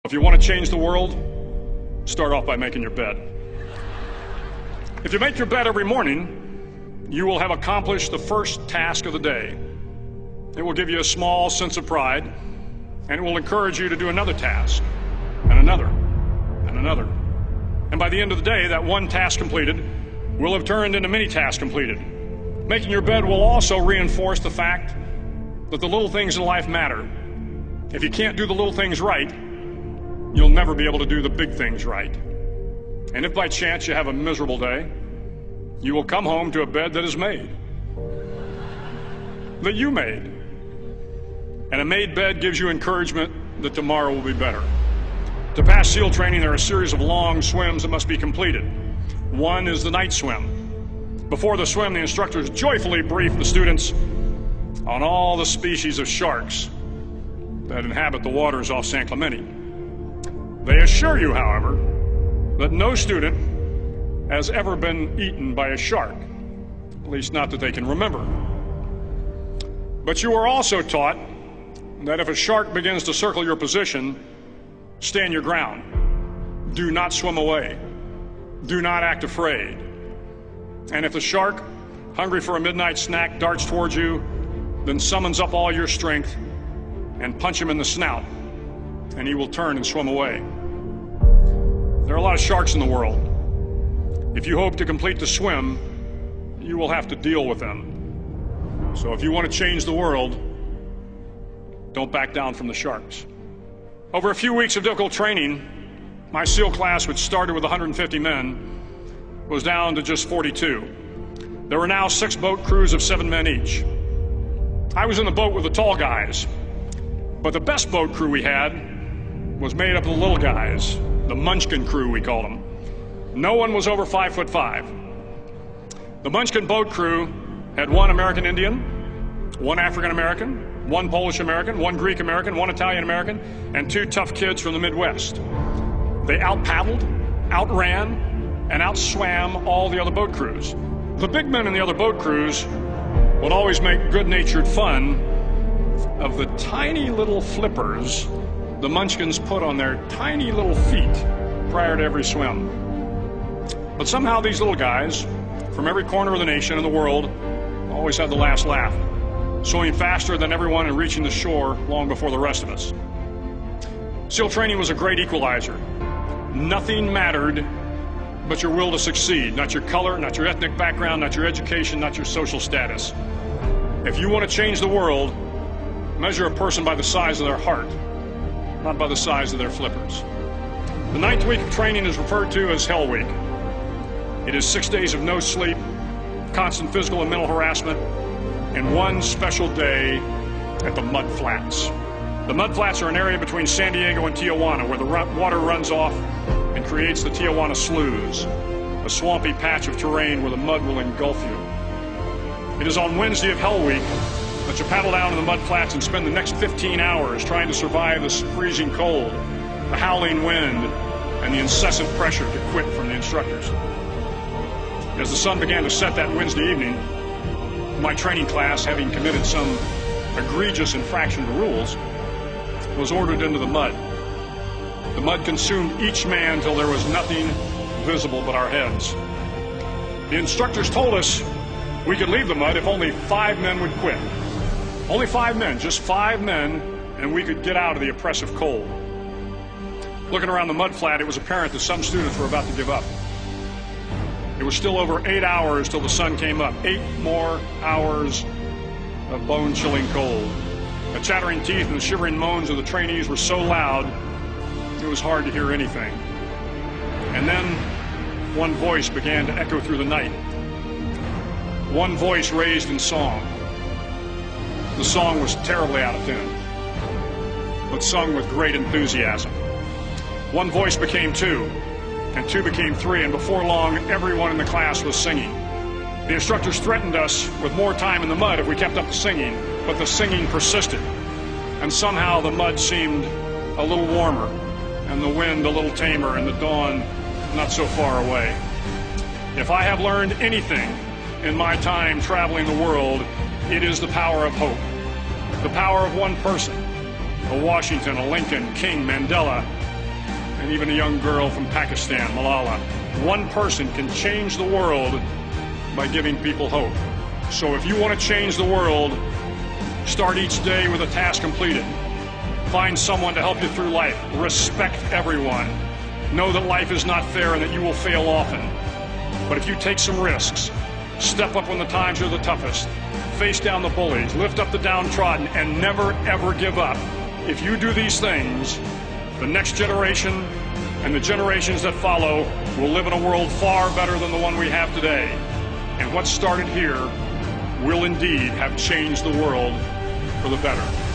If you want to change the world, start off by making your bed. If you make your bed every morning, you will have accomplished the first task of the day. It will give you a small sense of pride, and it will encourage you to do another task, and another, and another. And by the end of the day, that one task completed will have turned into many tasks completed. Making your bed will also reinforce the fact that the little things in life matter. If you can't do the little things right, you'll never be able to do the big things right. And if by chance you have a miserable day, you will come home to a bed that is made, that you made. And a made bed gives you encouragement that tomorrow will be better. To pass SEAL training, there are a series of long swims that must be completed. One is the night swim. Before the swim, the instructors joyfully brief the students on all the species of sharks that inhabit the waters off San Clemente. They assure you, however, that no student has ever been eaten by a shark, at least not that they can remember. But you are also taught that if a shark begins to circle your position, stand your ground. Do not swim away. Do not act afraid. And if the shark, hungry for a midnight snack, darts towards you, then summons up all your strength and punch him in the snout, and he will turn and swim away. There are a lot of sharks in the world. If you hope to complete the swim, you will have to deal with them. So if you want to change the world, don't back down from the sharks. Over a few weeks of difficult training, my SEAL class, which started with 150 men, was down to just 42. There were now 6 boat crews of 7 men each. I was in the boat with the tall guys, but the best boat crew we had was made up of the little guys, the Munchkin crew, we called them. No one was over 5'5". The Munchkin boat crew had 1 American Indian, 1 African American, 1 Polish American, 1 Greek American, 1 Italian American, and 2 tough kids from the Midwest. They out-paddled, outran, and outswam all the other boat crews. The big men in the other boat crews would always make good-natured fun of the tiny little flippers the Munchkins put on their tiny little feet prior to every swim. But somehow these little guys from every corner of the nation and the world always had the last laugh, swimming faster than everyone and reaching the shore long before the rest of us. SEAL training was a great equalizer. Nothing mattered but your will to succeed, not your color, not your ethnic background, not your education, not your social status. If you want to change the world, measure a person by the size of their heart, not by the size of their flippers. The 9th week of training is referred to as Hell Week. It is 6 days of no sleep, constant physical and mental harassment, and 1 special day at the Mud Flats. The Mud Flats are an area between San Diego and Tijuana where the water runs off and creates the Tijuana Sloughs, a swampy patch of terrain where the mud will engulf you. It is on Wednesday of Hell Week that you paddle down to the Mud Flats and spend the next 15 hours trying to survive the freezing cold, the howling wind, and the incessant pressure to quit from the instructors. As the sun began to set that Wednesday evening, my training class, having committed some egregious infraction to rules, was ordered into the mud. The mud consumed each man till there was nothing visible but our heads. The instructors told us we could leave the mud if only 5 men would quit. Only 5 men, just 5 men, and we could get out of the oppressive cold. Looking around the mud flat, it was apparent that some students were about to give up. It was still over 8 hours till the sun came up. 8 more hours of bone-chilling cold. The chattering teeth and the shivering moans of the trainees were so loud, it was hard to hear anything. And then one voice began to echo through the night. One voice raised in song. The song was terribly out of tune, but sung with great enthusiasm. One voice became 2, and 2 became 3, and before long, everyone in the class was singing. The instructors threatened us with more time in the mud if we kept up the singing, but the singing persisted, and somehow the mud seemed a little warmer, and the wind a little tamer, and the dawn not so far away. If I have learned anything in my time traveling the world, it is the power of hope. The power of one person, a Washington, a Lincoln, King, Mandela, and even a young girl from Pakistan, Malala. One person can change the world by giving people hope. So if you want to change the world, start each day with a task completed. Find someone to help you through life. Respect everyone. Know that life is not fair and that you will fail often. But if you take some risks, step up when the times are the toughest, face down the bullies, lift up the downtrodden, and never ever give up. If you do these things, the next generation and the generations that follow will live in a world far better than the one we have today. And what started here will indeed have changed the world for the better.